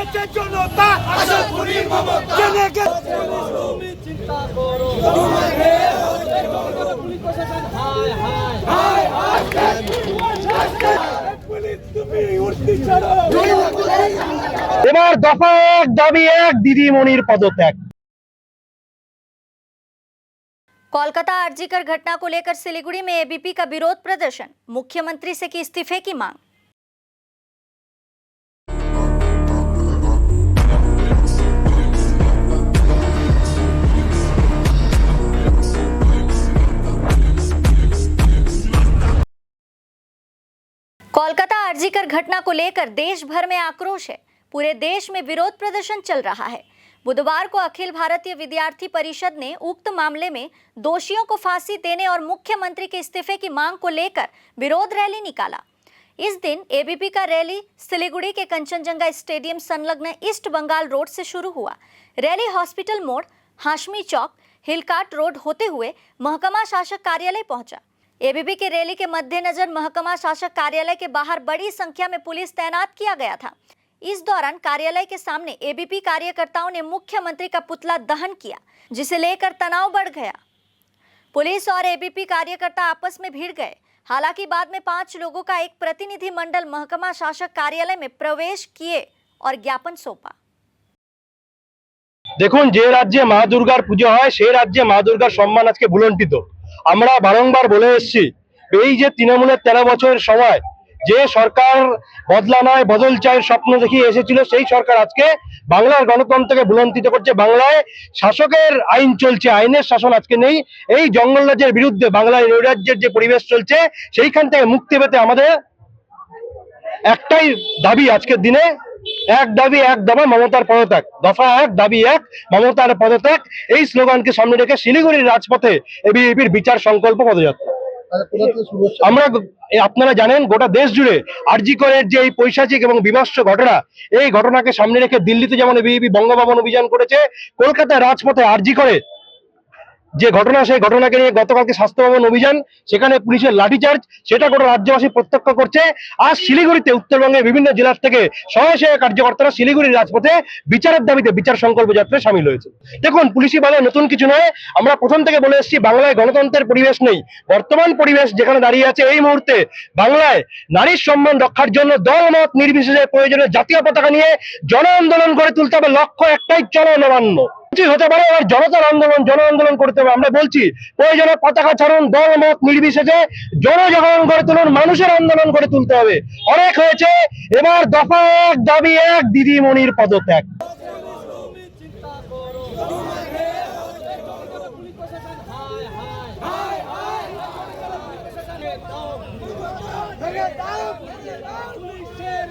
গেছে জনতা আসল খুনির মমতা জেনে গেছে তুমি চিন্তা করো তোমাকে পুলিশ প্রশাসন হায় হায় হায় হায় পুলিশ তুমি উঠতি ছাড়ো এবার দফা এক দাবি এক দিদিমণির পদত্যাগ। कोलकाता आरजीकर घटना को लेकर सिलीगुड़ी में एबीपी का विरोध प्रदर्शन, मुख्यमंत्री से की इस्तीफे की मांग। कोलकाता आरजीकर घटना को लेकर देश भर में आक्रोश है। पूरे देश में विरोध प्रदर्शन चल रहा है। बुधवार को अखिल भारतीय विद्यार्थी परिषद ने उक्त मामले में दोषियों को फांसी देने और मुख्यमंत्री के इस्तीफे की मांग को लेकर विरोध रैली निकाला। इस दिन एबीपी का रैली सिलीगुड़ी के कंचनजंगा स्टेडियम संलग्न ईस्ट बंगाल रोड से शुरू हुआ। रैली हॉस्पिटल मोड़, हाशमी चौक, हिलकाट रोड होते हुए महकमा शासक कार्यालय पहुंचा। एबीपी के रैली के मद्देनजर महकमा शासक कार्यालय के बाहर बड़ी संख्या में पुलिस तैनात किया गया था। इस दौरान कार्यालय के सामने एबीपी कार्यकर्ताओं ने मुख्यमंत्री का पुतला दहन किया, जिसे लेकर तनाव बढ़ गया। पुलिस और एबीपी कार्यकर्ता आपस में भिड़ गए। हालांकि बाद में 5 लोगों का एक प्रतिनिधि मंडल महकमा शासक कार्यालय में प्रवेश किए और ज्ञापन सौंपा। দেখুন, যে রাজ্যে মা দুর্গার পুজো হয় সেই রাজ্যে মা দুর্গার সম্মান আজকে ভুলণ্ঠিত। আমরা বারংবার বলে এসেছি, এই যে তৃণমূলের 13 বছরের সময় যে সরকার বদলা নয় বদল চায়ের স্বপ্ন দেখিয়ে এসেছিল, সেই সরকার আজকে বাংলার গণতন্ত্রকে ভুলণ্ঠিত করছে। বাংলায় শাসকের আইন চলছে, আইনের শাসন আজকে নেই। এই জঙ্গল রাজ্যের বিরুদ্ধে বাংলায় নৈরাজ্যের যে পরিবেশ চলছে, সেইখান থেকে মুক্তি পেতে আমাদের একটাই দাবি আজকের দিনে, এক দাবি এক দফা মমতার পদত্যাগ। দফা এক দাবি এক মমতার পদত্যাগ, এই স্লোগানকে সামনে রেখে শিলিগুড়ির রাজপথে এবিভিপির বিচার সংকল্প পদযাত্রা। আমরা, আপনারা জানেন, গোটা দেশ জুড়ে আরজি করের যে এই পৈশাচিক এবং বিভৎস ঘটনা, এই ঘটনাকে সামনে রেখে দিল্লিতে যেমন এবিভিপি বঙ্গভবন অভিযান করেছে, কলকাতায় রাজপথে আরজি করে যে ঘটনা, সেই ঘটনাকে নিয়ে গতকালকে স্বাস্থ্য ভবন অভিযান, সেখানে পুলিশের লাঠিচার্জ, সেটা গোটা রাজ্যবাসী প্রত্যক্ষ করছে। আর শিলিগুড়িতে উত্তরবঙ্গের বিভিন্ন জেলার থেকে সহায়ক কার্যকর্তারা শিলিগুড়ির রাজপথে বিচারের দাবিতে বিচার সংকল্প যাত্রায় সামিল হয়েছে। দেখুন, পুলিশি বাধা নতুন কিছু নয়। আমরা প্রথম থেকে বলে এসেছি, বাংলায় গণতন্ত্রের পরিবেশ নেই। বর্তমান পরিবেশ যেখানে দাঁড়িয়ে আছে, এই মুহূর্তে বাংলায় নারীর সম্মান রক্ষার জন্য দলমত নির্বিশেষে প্রয়োজনে জাতীয় পতাকা নিয়ে জন আন্দোলন করে তুলতে হবে। লক্ষ্য একটাই, চলো নবান্ন। হতে পারে আর জনতার আন্দোলন, জন আন্দোলন করতে হবে। আমরা বলছি, প্রয়োজনে পতাকা ছাড়ুন, দল মত নির্বিশেষে জনজাগরণ করে তুলুন, মানুষের আন্দোলন করে তুলতে হবে। অনেক হয়েছে, এবার দফা এক দাবি এক দিদিমণির পদত্যাগ। পুলিশের